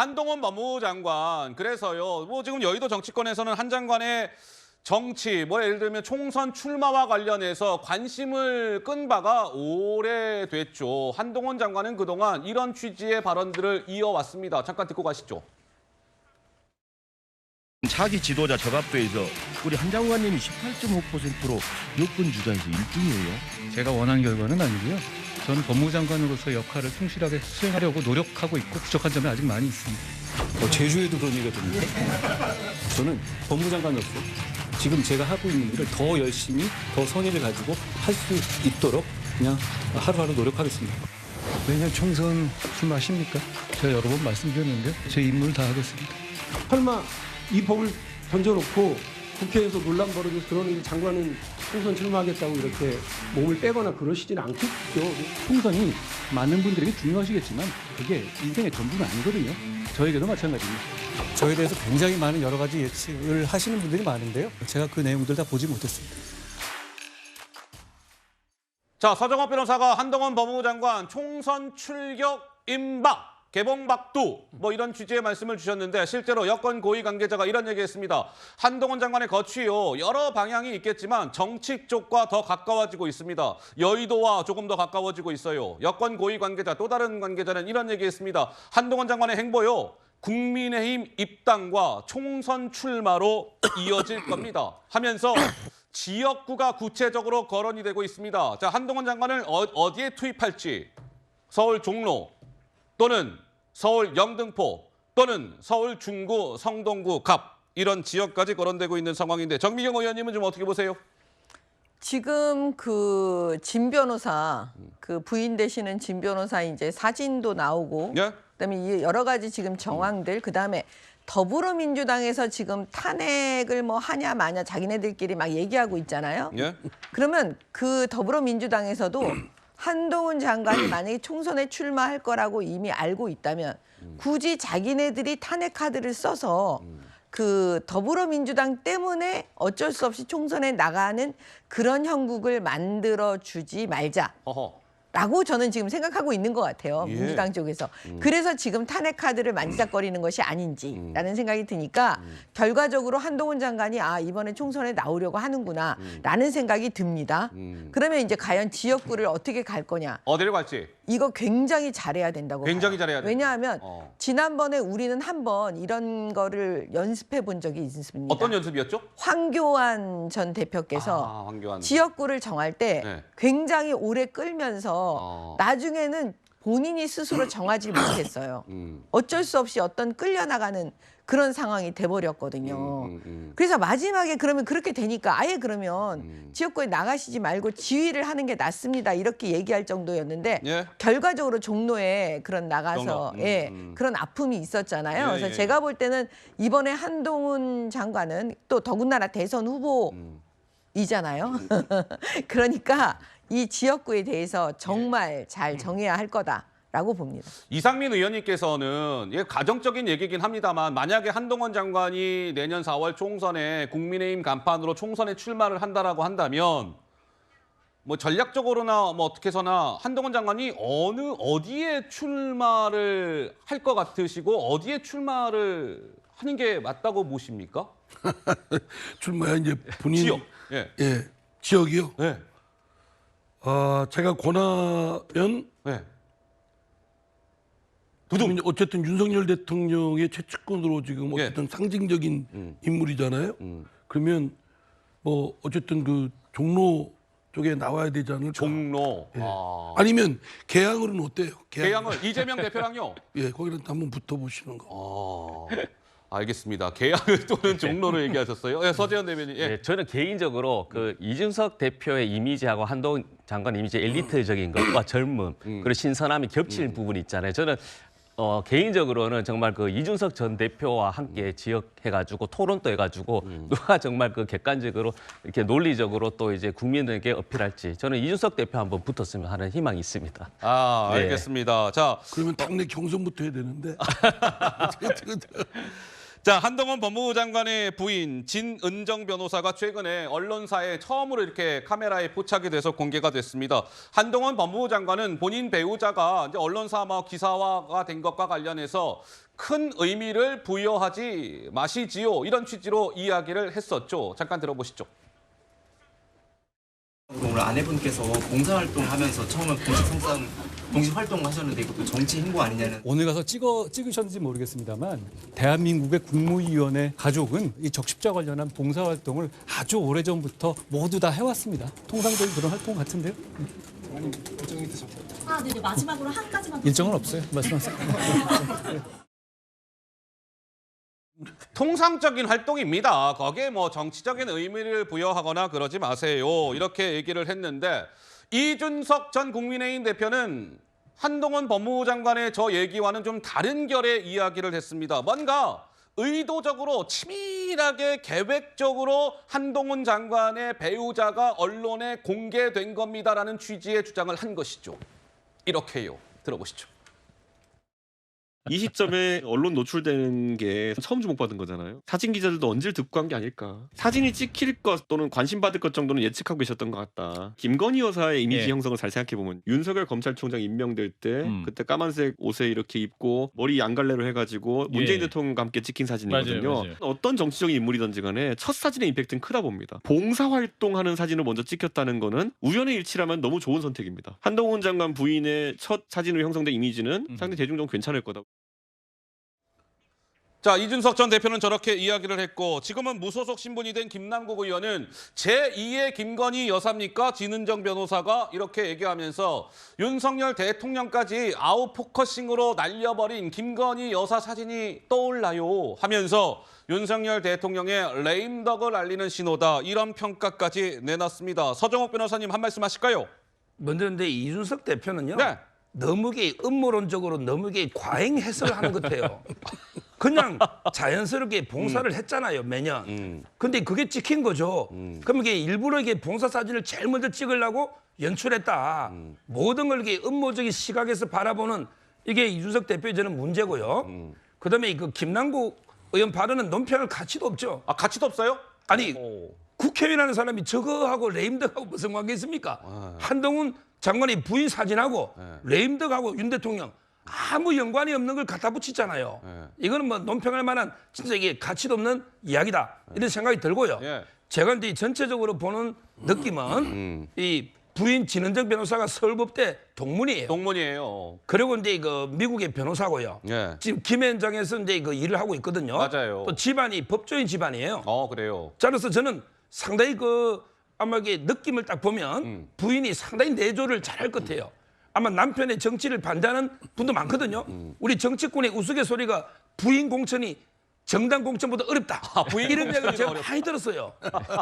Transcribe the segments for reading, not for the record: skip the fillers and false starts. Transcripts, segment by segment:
한동훈 법무부 장관. 그래서요. 뭐 지금 여의도 정치권에서는 한 장관의 정치, 뭐 예를 들면 총선 출마와 관련해서 관심을 끈 바가 오래됐죠. 한동훈 장관은 그동안 이런 취지의 발언들을 이어왔습니다. 잠깐 듣고 가시죠. 차기 지도자 적합도에서 우리 한 장관님이 18.5%로 여권 주자에서 1등이에요. 제가 원하는 결과는 아니고요. 저는 법무부 장관으로서 역할을 충실하게 수행하려고 노력하고 있고 부족한 점이 아직 많이 있습니다. 제주에도 그런 얘기가 됩니다. 저는 법무부 장관으로서 지금 제가 하고 있는 일을 더 열심히 더 성의를 가지고 할 수 있도록 그냥 하루하루 노력하겠습니다. 내년 총선 출마하십니까? 제가 여러 번 말씀드렸는데 제 임무를 다하겠습니다. 설마 이 법을 던져놓고 국회에서 논란 벌어져서 그러는 장관은 총선 출마하겠다고 이렇게 몸을 빼거나 그러시진 않겠죠. 총선이 많은 분들에게 중요하시겠지만 그게 인생의 전부는 아니거든요. 저에게도 마찬가지입니다. 저에 대해서 굉장히 많은 여러 가지 예측을 하시는 분들이 많은데요. 제가 그 내용들 다 보지 못했습니다. 자, 서정호 변호사가 한동훈 법무부 장관 총선 출격 임박. 개봉박두 뭐 이런 취지의 말씀을 주셨는데 실제로 여권 고위 관계자가 이런 얘기했습니다. 한동훈 장관의 거취요 여러 방향이 있겠지만 정치 쪽과 더 가까워지고 있습니다. 여의도와 조금 더 가까워지고 있어요. 여권 고위 관계자 또 다른 관계자는 이런 얘기했습니다. 한동훈 장관의 행보요 국민의힘 입당과 총선 출마로 이어질 겁니다. 하면서 지역구가 구체적으로 거론이 되고 있습니다. 자, 한동훈 장관을 어디에 투입할지 서울 종로 또는 서울 영등포 또는 서울 중구 성동구 갑 이런 지역까지 거론되고 있는 상황인데 정미경 의원님은 좀 어떻게 보세요? 지금 그 진 변호사 그 부인 되시는 진 변호사 이제 사진도 나오고 예? 그다음에 이 여러 가지 지금 정황들 그다음에 더불어민주당에서 지금 탄핵을 뭐 하냐 마냐 자기네들끼리 막 얘기하고 있잖아요. 예? 그러면 그 더불어민주당에서도 한동훈 장관이 만약에 총선에 출마할 거라고 이미 알고 있다면 굳이 자기네들이 탄핵 카드를 써서 그 더불어민주당 때문에 어쩔 수 없이 총선에 나가는 그런 형국을 만들어주지 말자. 어허. 라고 저는 지금 생각하고 있는 것 같아요. 예. 민주당 쪽에서. 그래서 지금 탄핵 카드를 만지작거리는 것이 아닌지라는 생각이 드니까 결과적으로 한동훈 장관이 아 이번에 총선에 나오려고 하는구나 라는 생각이 듭니다. 그러면 이제 과연 지역구를 어떻게 갈 거냐. 어디를 갈지 이거 굉장히 잘해야 된다고 굉장히 봐요. 잘해야 된다. 왜냐하면 어. 지난번에 우리는 한번 이런 거를 연습해 본 적이 있습니다. 어떤 연습이었죠? 황교안 전 대표께서 아, 황교안. 지역구를 정할 때 네. 굉장히 오래 끌면서 나중에는 본인이 스스로 정하지 못했어요. 어쩔 수 없이 어떤 끌려나가는 그런 상황이 돼버렸거든요. 그래서 마지막에 그러면 그렇게 되니까 아예 그러면 지역구에 나가시지 말고 지휘를 하는 게 낫습니다. 이렇게 얘기할 정도였는데 예. 결과적으로 종로에 그런 나가서 종로. 예, 그런 아픔이 있었잖아요. 예, 그래서 예, 제가 볼 때는 이번에 한동훈 장관은 또 더군다나 대선 후보이잖아요. 그러니까 이 지역구에 대해서 정말 잘 정해야 할 거다라고 봅니다. 이상민 의원님께서는 이게 가정적인 얘기긴 합니다만 만약에 한동훈 장관이 내년 4월 총선에 국민의힘 간판으로 총선에 출마를 한다라고 한다면 뭐 전략적으로나 뭐 어떻게 해서나 한동훈 장관이 어디에 출마를 할 것 같으시고 어디에 출마를 하는 게 맞다고 보십니까? 출마야 이제 본인 지역. 예. 예, 지역이요. 네. 제가 권하면 네. 지금 어쨌든 윤석열 대통령의 최측근으로 지금 어쨌든 상징적인 인물이잖아요. 그러면 뭐 어쨌든 그 종로 쪽에 나와야 되지 않을까? 종로. 예. 아. 아니면 개항으로는 어때요? 개항을 이재명 대표랑요. 예, 거기는 한번 붙어보시는 거. 알겠습니다. 개항을 또는 종로를 얘기하셨어요. 예, 서재현 대변인. 예. 네, 저는 개인적으로 그 이준석 대표의 이미지하고 한동훈 장관 이미지 엘리트적인 것과 젊음 그리고 신선함이 겹치는 부분이 있잖아요. 저는 개인적으로는 정말 그 이준석 전 대표와 함께 지역해가지고 토론도 해가지고 누가 정말 그 객관적으로 이렇게 논리적으로 또 이제 국민들에게 어필할지 저는 이준석 대표 한번 붙었으면 하는 희망이 있습니다. 아, 네. 알겠습니다. 자, 그러면 당내 경선부터 해야 되는데. 자, 한동훈 법무부 장관의 부인 진은정 변호사가 최근에 언론사에 처음으로 이렇게 카메라에 포착이 돼서 공개가 됐습니다. 한동훈 법무부 장관은 본인 배우자가 이제 언론사 기사화가 된 것과 관련해서 큰 의미를 부여하지 마시지요. 이런 취지로 이야기를 했었죠. 잠깐 들어보시죠. 오늘 아내분께서 봉사활동하면서 처음에 공식 활동을 하셨는데 이것도 정치 행보 아니냐는. 오늘 가서 찍으셨는지 모르겠습니다만 대한민국의 국무위원회 가족은 이 적십자 관련한 봉사활동을 아주 오래전부터 모두 다 해왔습니다. 통상적인 그런 활동 같은데요. 아, 네네. 마지막으로 한 가지만. 일정은 없어요. 말씀하세요. 통상적인 활동입니다. 거기에 뭐 정치적인 의미를 부여하거나 그러지 마세요. 이렇게 얘기를 했는데 이준석 전 국민의힘 대표는 한동훈 법무부 장관의 저 얘기와는 좀 다른 결의 이야기를 했습니다. 뭔가 의도적으로 치밀하게 계획적으로 한동훈 장관의 배우자가 언론에 공개된 겁니다라는 취지의 주장을 한 것이죠. 이렇게요. 들어보시죠. 이 시점에 언론 노출되는 게 처음 주목받은 거잖아요. 사진 기자들도 언질 듣고 간 게 아닐까. 사진이 찍힐 것 또는 관심받을 것 정도는 예측하고 계셨던 것 같다. 김건희 여사의 이미지 형성을 잘 생각해보면 윤석열 검찰총장 임명될 때 그때 까만색 옷에 이렇게 입고 머리 양갈래로 해가지고 문재인 대통령과 함께 찍힌 사진이거든요. 맞아요. 어떤 정치적인 인물이든지 간에 첫 사진의 임팩트는 크다 봅니다. 봉사활동하는 사진을 먼저 찍혔다는 거는 우연의 일치라면 너무 좋은 선택입니다. 한동훈 장관 부인의 첫 사진으로 형성된 이미지는 상당히 대중적으로 괜찮을 거다. 자, 이준석 전 대표는 저렇게 이야기를 했고 지금은 무소속 신분이 된 김남국 의원은 제2의 김건희 여사입니까? 진은정 변호사가 이렇게 얘기하면서 윤석열 대통령까지 아웃포커싱으로 날려버린 김건희 여사 사진이 떠올라요 하면서 윤석열 대통령의 레임덕을 알리는 신호다. 이런 평가까지 내놨습니다. 서정욱 변호사님 한 말씀 하실까요? 먼저 근데 이준석 대표는요. 네. 너무게 음모론적으로 너무게 과잉 해석을 하는 것 같아요. 그냥 자연스럽게 봉사를 했잖아요, 매년. 근데 그게 찍힌 거죠. 그럼 이게 일부러 이게 봉사 사진을 제일 먼저 찍으려고 연출했다. 모든 걸 이게 음모적인 시각에서 바라보는 이게 이준석 대표의 저는 문제고요. 그다음에 그 김남국 의원 발언은 논평할 가치도 없죠. 아, 가치도 없어요? 아니, 국회의원이라는 사람이 저거하고 레임덕하고 무슨 관계 있습니까? 한동훈 장관의 부인 사진하고 레임덕하고 윤 대통령 아무 연관이 없는 걸 갖다 붙이잖아요. 이거는 뭐 논평할 만한 진짜 이게 가치도 없는 이야기다. 이런 생각이 들고요. 제가 이제 전체적으로 보는 느낌은 이 부인 진은정 변호사가 서울법대 동문이에요. 동문이에요. 그리고 이제 그 미국의 변호사고요. 지금 김현장에서 이제 그 일을 하고 있거든요. 맞아요. 또 집안이 법조인 집안이에요. 그래요. 자, 그래서 저는 상당히 아마 이게 느낌을 딱 보면 부인이 상당히 내조를 잘할 것 같아요. 아마 남편의 정치를 반대하는 분도 많거든요. 우리 정치권의 우스갯소리가 부인 공천이 정당 공천보다 어렵다. 이런 얘기를 제가 많이 들었어요.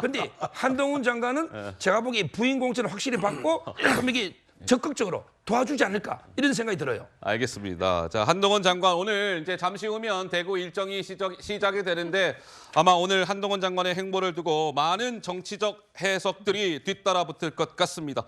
근데 한동훈 장관은 제가 보기에 부인 공천을 확실히 받고 그럼 이게 적극적으로 도와주지 않을까 이런 생각이 들어요. 알겠습니다. 자, 한동훈 장관 오늘 이제 잠시 후면 대구 일정이 시작이 되는데 아마 오늘 한동훈 장관의 행보를 두고 많은 정치적 해석들이 뒤따라 붙을 것 같습니다.